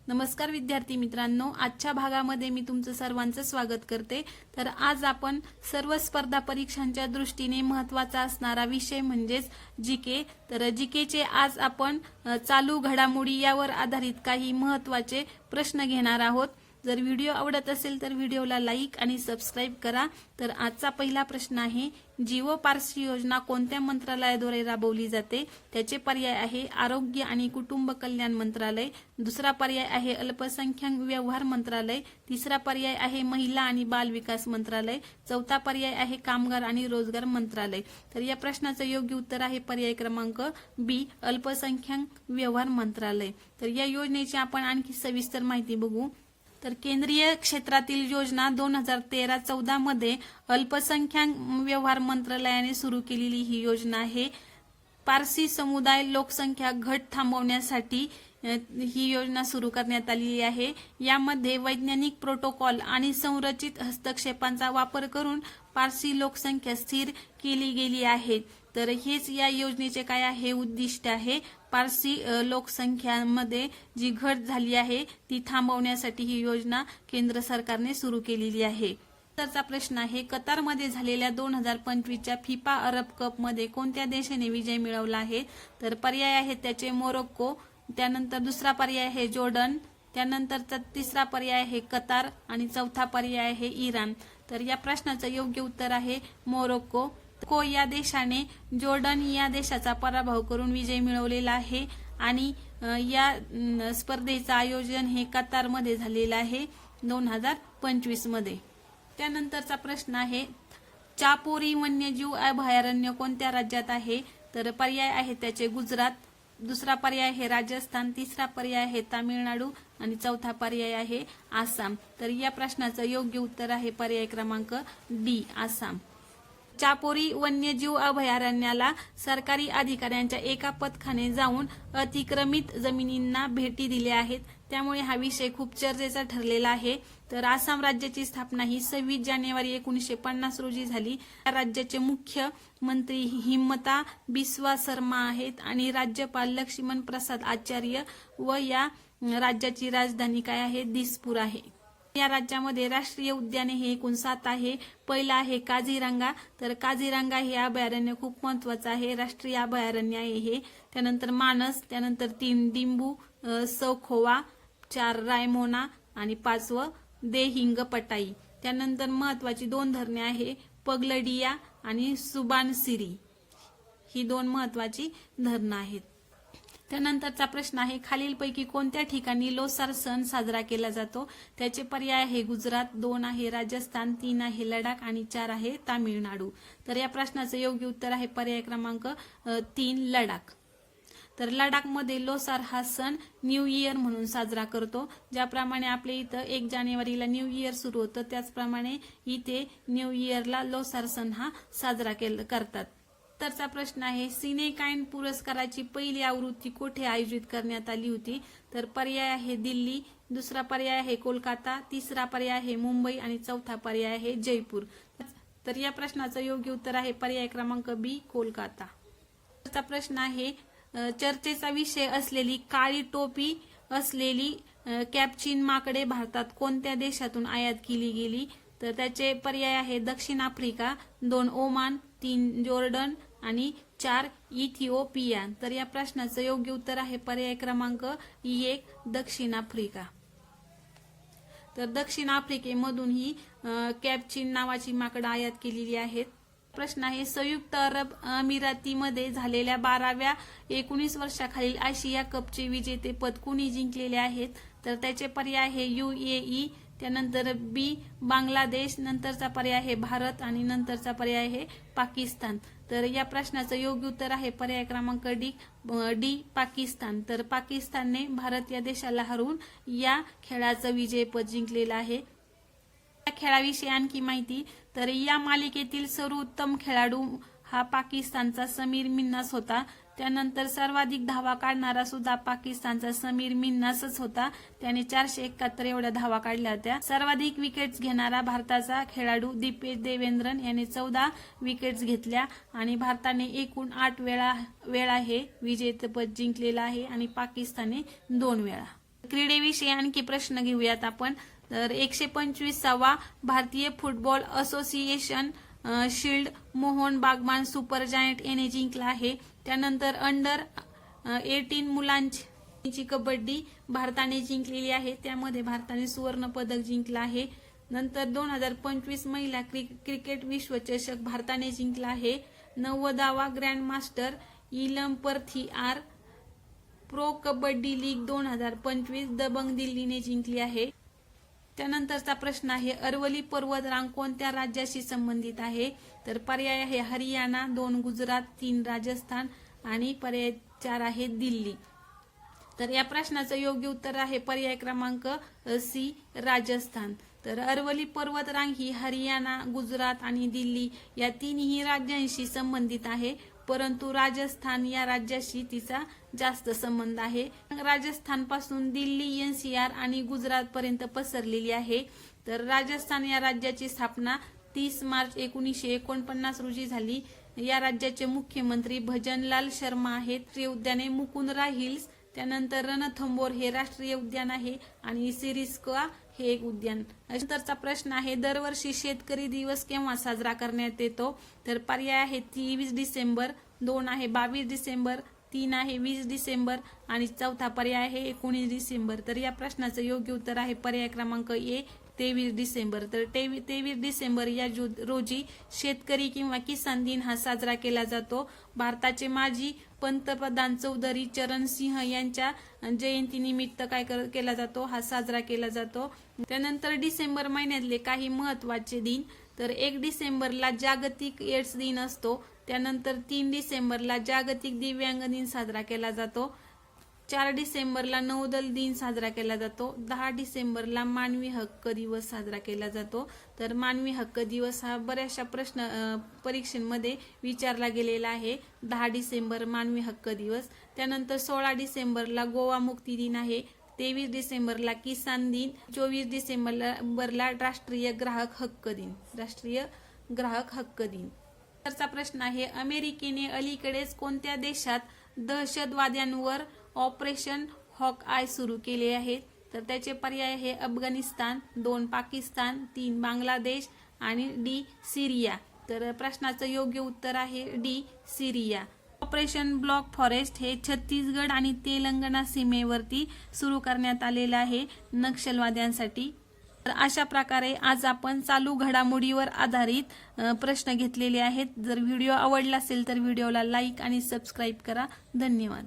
नमस्कार विद्यार्थी मित्रांनो, आजच्या भागामध्ये मी तुमचं सर्वांचं स्वागत करते। तर आज आपण सर्व स्पर्धा परीक्षांच्या दृष्टीने महत्त्वाचा असणारा विषय म्हणजेच जीके। तर जीकेचे आज आपण चालू घडामोडी यावर आधारित काही महत्त्वाचे प्रश्न घेणार आहोत। जर व्हिडिओ आवडत असेल तर व्हिडिओला लाईक आणि सबस्क्राइब करा। तर आजचा पहिला प्रश्न आहे, जीव पारसी योजना कोणत्या मंत्रालयाद्वारे राबवली जाते? त्याचे पर्याय आहे आरोग्य आणि कुटुंब कल्याण मंत्रालय, दुसरा पर्याय आहे अल्पसंख्याक व्यवहार मंत्रालय, तिसरा पर्याय आहे महिला आणि बाल विकास मंत्रालय, चौथा पर्याय आहे कामगार आणि रोजगार मंत्रालय। तर या प्रश्नाचं योग्य उत्तर आहे पर्याय क्रमांक बी, अल्पसंख्याक व्यवहार मंत्रालय। तर या योजनेची आपण आणखी सविस्तर माहिती बघू। तर केंद्रीय क्षेत्रातील योजना 2013-14 मध्ये अल्पसंख्याक व्यवहार मंत्रालयाने सुरू केलेली ही योजना आहे। पारसी समुदाय लोकसंख्या घट थांबवण्यासाठी ही योजना सुरू करण्यात आलेली आहे। यामध्ये वैज्ञानिक प्रोटोकॉल आणि संरचित हस्तक्षेपांचा वापर करून पारसी लोकसंख्या स्थिर केली गेली आहे। तर हेच या योजनेचे काय आहे उद्दिष्ट आहे, पारसी लोकसंख्यामध्ये जी घट झाली आहे ती थांबवण्यासाठी ही योजना केंद्र सरकारने सुरू केलेली आहे। नंतरचा प्रश्न आहे, कतारमध्ये झालेल्या 2025च्या फिफा अरब कप मध्ये कोणत्या देशाने विजय मिळवला आहे? तर पर्याय आहेत त्याचे मोरोक्को, त्यानंतर दुसरा पर्याय आहे जॉर्डन, त्यानंतरचा तिसरा पर्याय आहे कतार आणि चौथा पर्याय आहे इराण। तर या प्रश्नाचं योग्य उत्तर आहे मोरोक्को। या देशाने जॉर्डन या देशाचा पराभव करून विजय मिळवलेला आहे आणि या स्पर्धेचं आयोजन हे कतारमध्ये झालेलं आहे 2025 मध्ये। त्यानंतरचा प्रश्न आहे, चापोरी वन्यजीव अभयारण्य कोणत्या राज्यात आहे? तर पर्याय आहे त्याचे गुजरात, दुसरा पर्याय आहे राजस्थान, तिसरा पर्याय आहे तामिळनाडू आणि चौथा पर्याय आहे आसाम। तर या प्रश्नाचं योग्य उत्तर आहे पर्याय क्रमांक डी, आसाम। चापोरी वन्यजीव अभयारण्याला सरकारी अधिकाऱ्यांच्या एका पथकाने जाऊन अतिक्रमित जमिनींना भेटी दिल्या आहेत, त्यामुळे हा विषय खूप चर्चेचा ठरलेला आहे। तर आसाम राज्याची स्थापना ही 26 जानेवारी 1950 रोजी झाली। राज्याचे मुख्य मंत्री हिमंता बिस्वा शर्मा आहेत आणि राज्यपाल लक्ष्मण प्रसाद आचार्य व या राज्याची राजधानी काय आहे? दिसपूर आहे। या राज्यामध्ये राष्ट्रीय उद्याने हे एकूण 7 आहे। पहिला आहे काझीरंगा, तर काझीरंगा हे अभयारण्य खूप महत्त्वाचं आहे, राष्ट्रीय अभयारण्य आहे हे। त्यानंतर मानस, त्यानंतर 3 डिंबू सौखोवा, 4 रायमोना आणि 5वं देहिंग पटाई। त्यानंतर महत्त्वाची 2 धरणे आहे, पगलडिया आणि सुबानसिरी, ही 2 महत्त्वाची धरणं आहेत। त्यानंतरचा प्रश्न आहे, खालीलपैकी कोणत्या ठिकाणी लोसार सण साजरा केला जातो? त्याचे पर्याय आहे गुजरात, 2 आहे राजस्थान, 3 आहे लडाख आणि 4 आहे तामिळनाडू। तर या प्रश्नाचं योग्य उत्तर आहे पर्याय क्रमांक 3, लडाख। तर लडाखमध्ये लोसार हा सण न्यू इयर म्हणून साजरा करतो। ज्याप्रमाणे आपल्या इथं 1 जानेवारीला न्यू इयर सुरू होतं, त्याचप्रमाणे इथे न्यू इयरला लोसार सण हा साजरा करतात। तरचा प्रश्न आहे, सिनेकाईन पुरस्काराची पहिली आवृत्ती कुठे आयोजित करण्यात आली होती? तर पर्याय आहे दिल्ली, दुसरा पर्याय आहे कोलकाता, तिसरा पर्याय आहे मुंबई आणि चौथा पर्याय आहे जयपूर। तर या प्रश्नाचं योग्य उत्तर आहे पर्याय क्रमांक बी, कोलकाता। पुढचा प्रश्न आहे, चर्चेचा विषय असलेली काळी टोपी असलेली कॅप्चिन माकडे भारतात कोणत्या देशातून आयात केली गेली? तर त्याचे पर्याय आहे दक्षिण आफ्रिका, 2 ओमान, 3 जॉर्डन आणि 4 इथिओपिया। तर या प्रश्नाचं योग्य उत्तर आहे पर्याय क्रमांक 1, दक्षिण आफ्रिका। तर दक्षिण आफ्रिकेमधून ही कॅप्चिन नावाची माकडं आयात केलेली आहेत। प्रश्न आहे, संयुक्त अरब अमिरातीमध्ये झालेल्या 12व्या 19 वर्षाखालील आशिया कपचे विजेतेपद कुणी जिंकलेले आहेत? तर त्याचे पर्याय आहे UAE, त्यानंतर बी बांगलादेश, नंतरचा पर्याय आहे भारत आणि नंतरचा पर्याय आहे पाकिस्तान। तर या प्रश्नाचं योग्य उत्तर आहे पर्याय क्रमांक डी, पाकिस्तान। तर पाकिस्तानने भारत या देशाला हरवून या खेळाचं विजेतेपद जिंकलेलं आहे। या खेळाविषयी आणखी माहिती, तर या मालिकेतील सर्वोत्तम खेळाडू हा पाकिस्तानचा समीर मिन्हास होता। त्यानंतर सर्वाधिक धावा काढणारा सुद्धा पाकिस्तानचा समीर मिन्हासच होता, त्याने 471 एवढ्या धावा काढल्या होत्या। सर्वाधिक विकेट्स घेणारा भारताचा खेळाडू दीपेश देवेंद्रन याने 14 विकेट्स घेतल्या आणि भारताने एकूण 8 वेळा हे विजेतेपद जिंकलेलं आहे आणि पाकिस्तानने 2 वेळा। क्रीडेविषयी आणखी प्रश्न घेऊयात आपण. तर 125वा भारतीय football association shield Mohun Bagan super giant याने जिंकला आहे. त्यानंतर अंडर 18 मुलांची कबड्डी भारताने जिंकलेली आहे, त्यामध्ये भारताने सुवर्ण पदक जिंकलं आहे. नंतर 2025 महिला क्रिकेट विश्वचषक भारताने जिंकला आहे. 90वा grand master Ilamparithi R pro kabaddi league 2025 Dabang दिल्लीने जिंकली आहे. त्यानंतरचा प्रश्न आहे अरवली पर्वतरांग कोणत्या राज्याशी संबंधित आहे. तर पर्याय आहे हरियाणा, 2 गुजरात, 3 राजस्थान आणि पर्याय 4 आहे दिल्ली. तर या प्रश्नाचं योग्य उत्तर आहे पर्याय क्रमांक सी राजस्थान. तर अरवली पर्वतरांग ही हरियाणा, गुजरात आणि दिल्ली या तिन्ही राज्यांशी संबंधित आहे, परंतु राजस्थान या राज्याशी तिचा जास्त संबंध आहे. राजस्थान पासून दिल्ली, एनसीआर आणि गुजरात पर्यंत पसरलेली आहे. तर राजस्थान या राज्याची स्थापना 30 मार्च 1949 रोजी झाली. या राज्याचे मुख्यमंत्री भजनलाल शर्मा आहेत. राष्ट्रीय उद्याने मुकुंदरा हिल्स, त्यानंतर रणथंबोर हे राष्ट्रीय उद्यान आहे आणि सिरिस्का हे एक उद्यान. नंतरचा प्रश्न आहे दरवर्षी शेतकरी दिवस केव्हा साजरा करण्यात येतो. तर पर्याय आहे 23 डिसेंबर, 2 आहे 22 डिसेंबर, 3 आहे 20 डिसेंबर आणि चौथा पर्याय आहे 19 डिसेंबर. तर या प्रश्नाचं योग्य उत्तर आहे पर्याय क्रमांक ए 23 डिसेंबर. तर 23 डिसेंबर या रोजी शेतकरी किंवा किसान दिन हा साजरा केला जातो. भारताचे माजी पंतप्रधान चौधरी चरण सिंह यांच्या जयंतीनिमित्त काय केला जातो, हा साजरा केला जातो. त्यानंतर डिसेंबर महिन्यातले काही महत्वाचे दिन. तर 1 डिसेंबरला जागतिक एड्स दिन असतो. त्यानंतर 3 डिसेंबरला जागतिक दिव्यांग दिन साजरा केला जातो. 4 डिसेंबरला नौदल दिन साजरा केला जातो. 10 डिसेंबरला मानवी हक्क दिवस साजरा केला जातो. तर मानवी हक्क दिवस हा बऱ्याचशा परीक्षेमध्ये विचारला गेलेला आहे. 10 डिसेंबर मानवी हक्क दिवस. त्यानंतर 16 डिसेंबरला गोवा मुक्ती दिन आहे. 23 डिसेंबरला किसान दिन. 24 डिसेंबरला राष्ट्रीय ग्राहक हक्क दिन. राष्ट्रीय ग्राहक हक्क दिन. तरचा प्रश्न आहे अमेरिकेने अलीकडेच कोणत्या देशात दहशतवाद्यांवर ऑपरेशन हॉक आय सुरू केले आहे. तर त्याचे पर्याय आहे अफगाणिस्तान, 2 पाकिस्तान, 3 बांगलादेश आणि डी सिरिया. तर प्रश्नाचं योग्य उत्तर आहे डी सिरिया. ऑपरेशन ब्लॅक फॉरेस्ट हे छत्तीसगड आणि तेलंगणा सीमेवरती सुरू करण्यात आलेलं आहे नक्षलवाद्यांसाठी. तर अशा प्रकारे आज आपण चालू घडामोडीवर आधारित प्रश्न घेतलेले आहेत. जर व्हिडिओ आवडला असेल तर व्हिडिओला लाईक आणि सबस्क्राईब करा. धन्यवाद.